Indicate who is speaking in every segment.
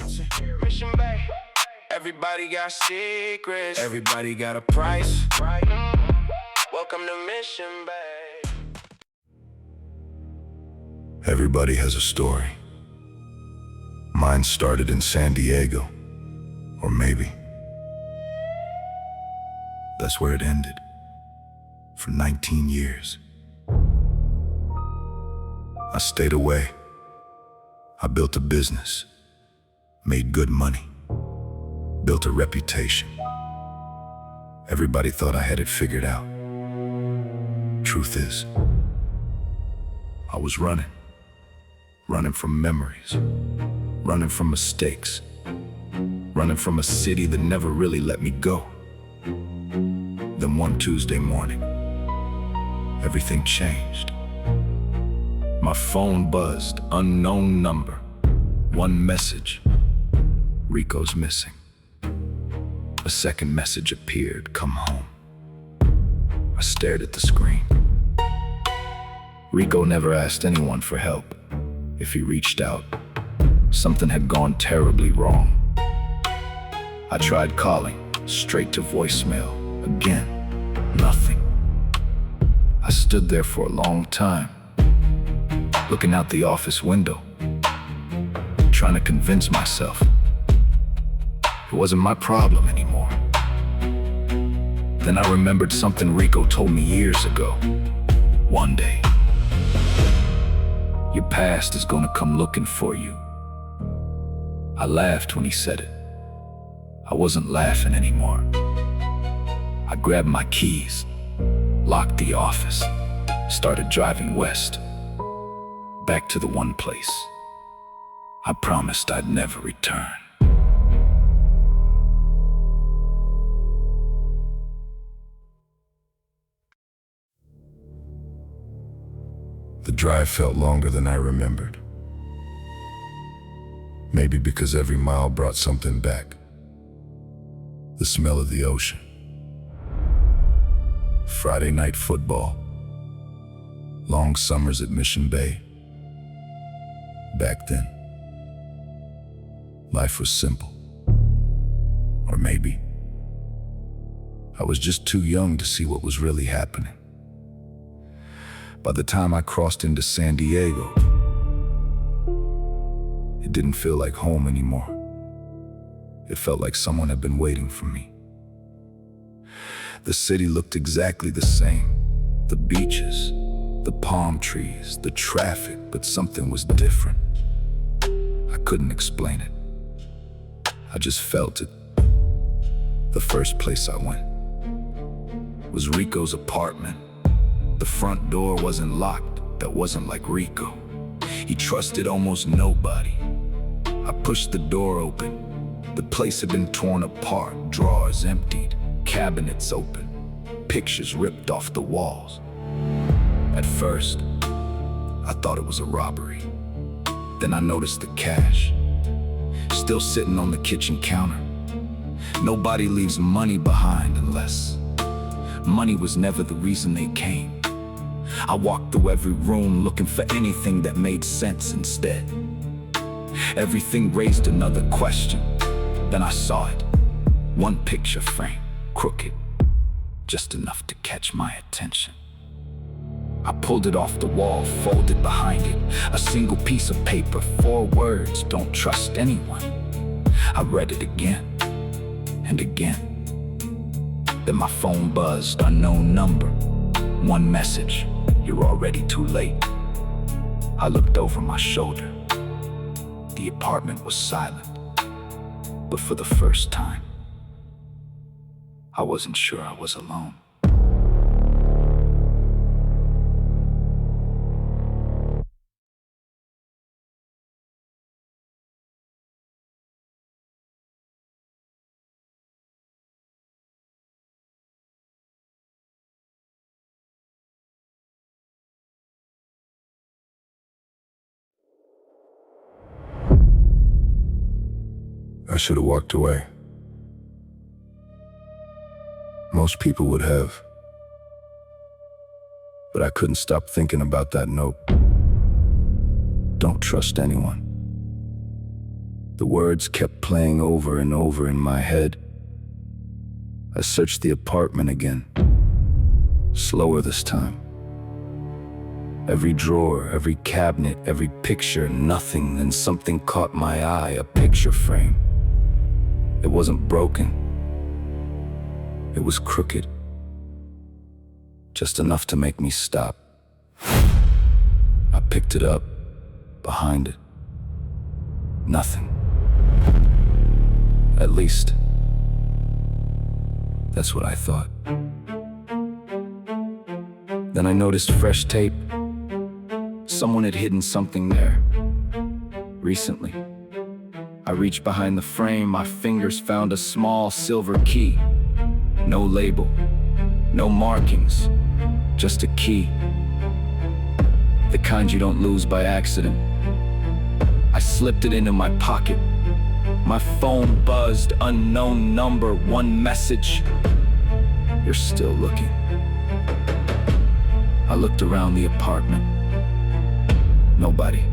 Speaker 1: Mission Bay. Everybody got secrets. Everybody got a price. Welcome to Mission Bay.
Speaker 2: Everybody has a story. Mine started in San Diego. Or maybe that's where it ended. For 19 years. I stayed away. I built a business. Made good money. Built a reputation. Everybody thought I had it figured out. Truth is, I was running. Running from memories. Running from mistakes. Running from a city that never really let me go. Then one Tuesday morning, everything changed. My phone buzzed, unknown number. One message, Rico's missing. A second message appeared, come home. I stared at the screen. Rico never asked anyone for help. If he reached out, something had gone terribly wrong. I tried calling, straight to voicemail. Again, nothing. I stood there for a long time, looking out the office window, trying to convince myself it wasn't my problem anymore. Then I remembered something Rico told me years ago. One day, your past is gonna come looking for you. I laughed when he said it. I wasn't laughing anymore. I grabbed my keys, locked the office, started driving west, back to the one place I promised I'd never return. The drive felt longer than I remembered. Maybe because every mile brought something back. The smell of the ocean. Friday night football. Long summers at Mission Bay. Back then, life was simple. Or maybe I was just too young to see what was really happening. By the time I crossed into San Diego, it didn't feel like home anymore. It felt like someone had been waiting for me. The city looked exactly the same. The beaches, the palm trees, the traffic, but something was different. I couldn't explain it. I just felt it. The first place I went was Rico's apartment. The front door wasn't locked. That wasn't like Rico. He trusted almost nobody. I pushed the door open. The place had been torn apart, drawers emptied, cabinets open, pictures ripped off the walls. At first, I thought it was a robbery. Then I noticed the cash, still sitting on the kitchen counter. Nobody leaves money behind unless money was never the reason they came. I walked through every room looking for anything that made sense instead. Everything raised another question. Then I saw it. One picture frame, crooked, just enough to catch my attention. I pulled it off the wall, folded behind it. A single piece of paper, 4 words, don't trust anyone. I read it again and again. Then my phone buzzed, unknown number. One message, you're already too late. I looked over my shoulder. The apartment was silent. But for the first time, I wasn't sure I was alone. I should have walked away. Most people would have. But I couldn't stop thinking about that note. Don't trust anyone. The words kept playing over and over in my head. I searched the apartment again, slower this time. Every drawer, every cabinet, every picture, nothing, then something caught my eye, a picture frame. It wasn't broken. It was crooked. Just enough to make me stop. I picked it up. Behind it, nothing. At least, that's what I thought. Then I noticed fresh tape. Someone had hidden something there. Recently, I reached behind the frame. My fingers found a small silver key. No label, no markings, just a key. The kind you don't lose by accident. I slipped it into my pocket. My phone buzzed, unknown number, one message. You're still looking. I looked around the apartment. Nobody.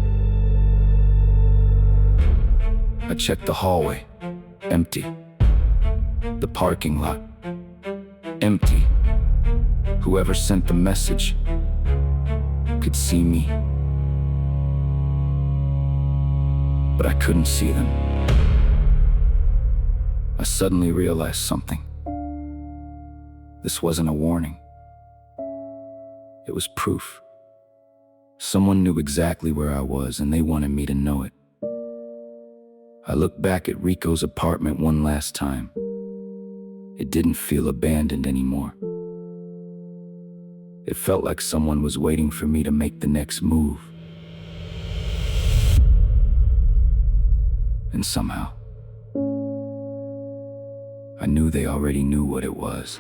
Speaker 2: I checked the hallway. Empty. The parking lot. Empty. Whoever sent the message could see me. But I couldn't see them. I suddenly realized something. This wasn't a warning. It was proof. Someone knew exactly where I was, and they wanted me to know it. I looked back at Rico's apartment one last time. It didn't feel abandoned anymore. It felt like someone was waiting for me to make the next move. And somehow, I knew they already knew what it was.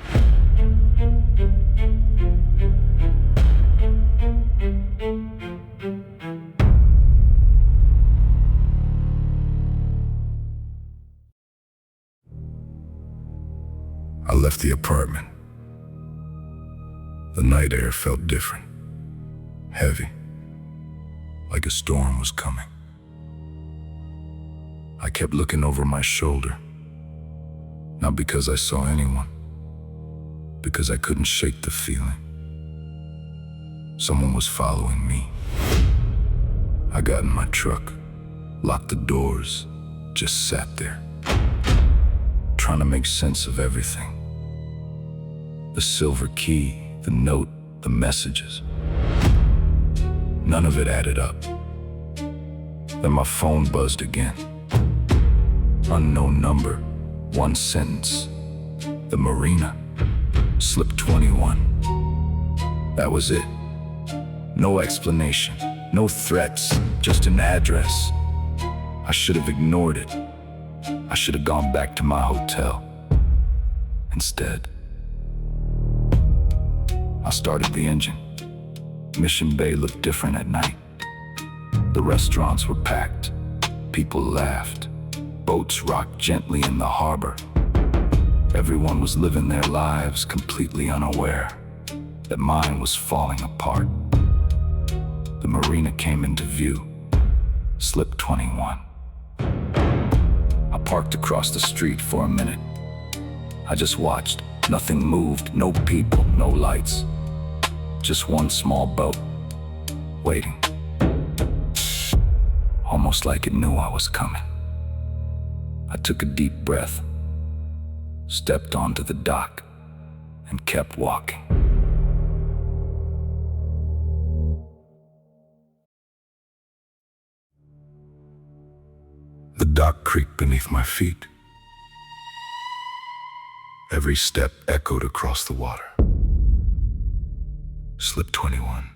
Speaker 3: I left the apartment. The night air felt different, heavy, like a storm was coming. I kept looking over my shoulder, not because I saw anyone, because I couldn't shake the feeling. Someone was following me. I got in my truck, locked the doors, just sat there, trying to make sense of everything. The silver key, the note, the messages. None of it added up. Then my phone buzzed again. Unknown number, one sentence. The marina, slip 21. That was it. No explanation, no threats, just an address. I should have ignored it. I should have gone back to my hotel. Instead, I started the engine. Mission Bay looked different at night. The restaurants were packed. People laughed. Boats rocked gently in the harbor. Everyone was living their lives completely unaware that mine was falling apart. The marina came into view. Slip 21. I parked across the street for a minute. I just watched. Nothing moved, no people, no lights. Just one small boat, waiting. Almost like it knew I was coming. I took a deep breath, stepped onto the dock, and kept walking. The dock creaked beneath my feet. Every step echoed across the water. Slip 21.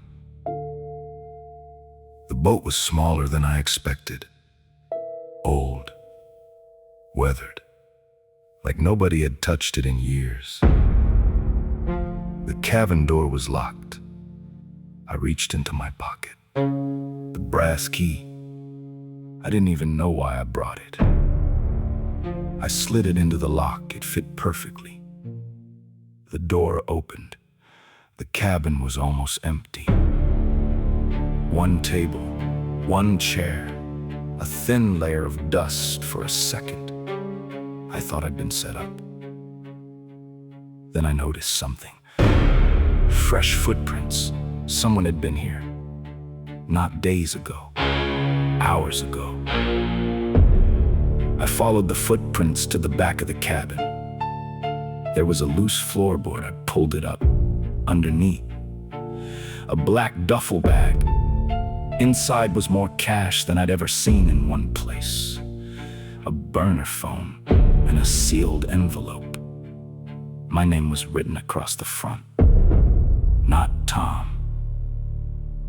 Speaker 3: The boat was smaller than I expected. Old. Weathered. Like nobody had touched it in years. The cabin door was locked. I reached into my pocket. The brass key. I didn't even know why I brought it. I slid it into the lock. It fit perfectly. The door opened. The cabin was almost empty. One table, one chair,
Speaker 2: A thin layer of dust. For a second, I thought I'd been set up. Then I noticed something. Fresh footprints. Someone had been here. Not days ago, hours ago. I followed the footprints to the back of the cabin. There was a loose floorboard. I pulled it up. Underneath, a black duffel bag. Inside was more cash than I'd ever seen in one place. A burner phone and a sealed envelope. My name was written across the front. Not Tom.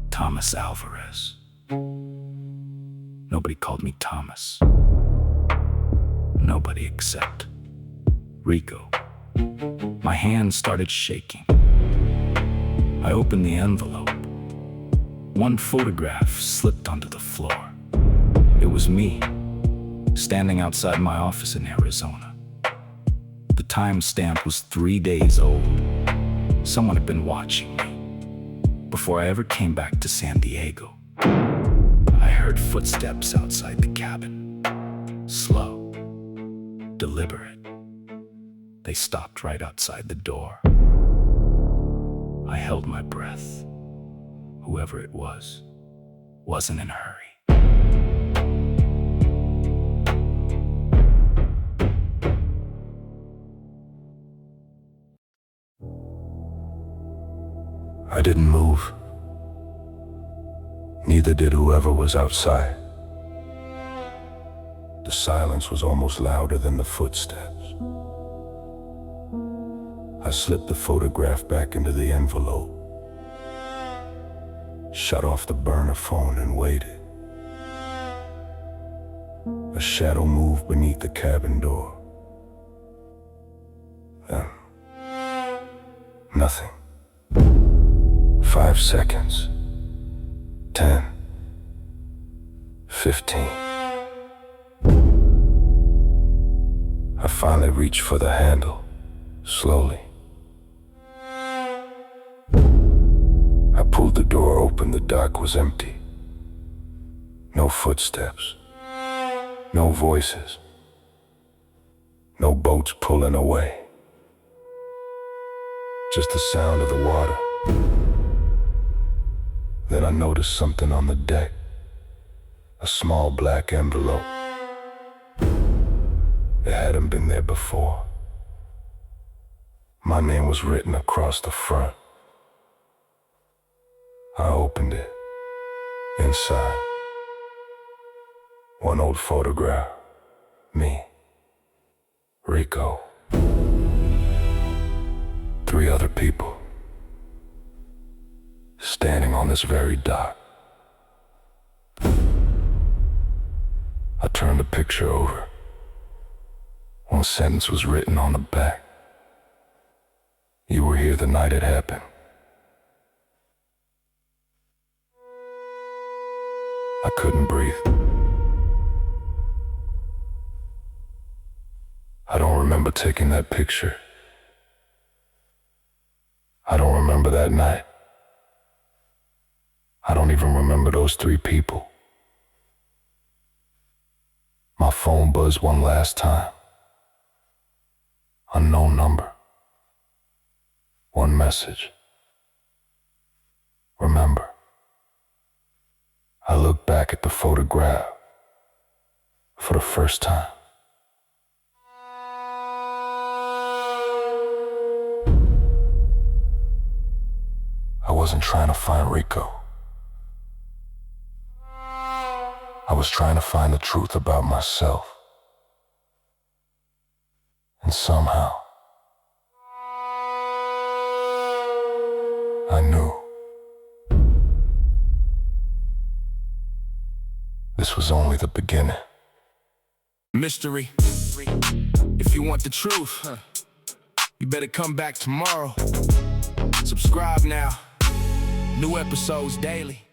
Speaker 2: Thomas Alvarez. Nobody called me Thomas. Nobody except Rico. My hands started shaking. I opened the envelope. One photograph slipped onto the floor. It was me, standing outside my office in Arizona. The timestamp was 3 days old. Someone had been watching me before I ever came back to San Diego. I heard footsteps outside the cabin. Slow, deliberate. They stopped right outside the door. I held my breath. Whoever it was, wasn't in a hurry.
Speaker 3: I didn't move. Neither did whoever was outside. The silence was almost louder than the footsteps. I slipped the photograph back into the envelope, shut off the burner phone and waited. A shadow moved beneath the cabin door. Then, nothing. 5 seconds. 10. 15. I finally reached for the handle, slowly. I pulled the door open. The dock was empty. No footsteps. No voices. No boats pulling away. Just the sound of the water. Then I noticed something on the deck. A small black envelope. It hadn't been there before. My name was written across the front. I opened it. Inside, one old photograph. Me. Rico. 3 other people. Standing on this very dock. I turned the picture over. One sentence was written on the back. You were here the night it happened. I couldn't breathe. I don't remember taking that picture. I don't remember that night. I don't even remember those 3 people. My phone buzzed one last time. Unknown number. One message. Remember. I looked back at the photograph for the first time. I wasn't trying to find Rico. I was trying to find the truth about myself. And somehow, I knew. This was only the beginning.
Speaker 1: Mystery. If you want the truth, you better come back tomorrow. Subscribe now. New episodes daily.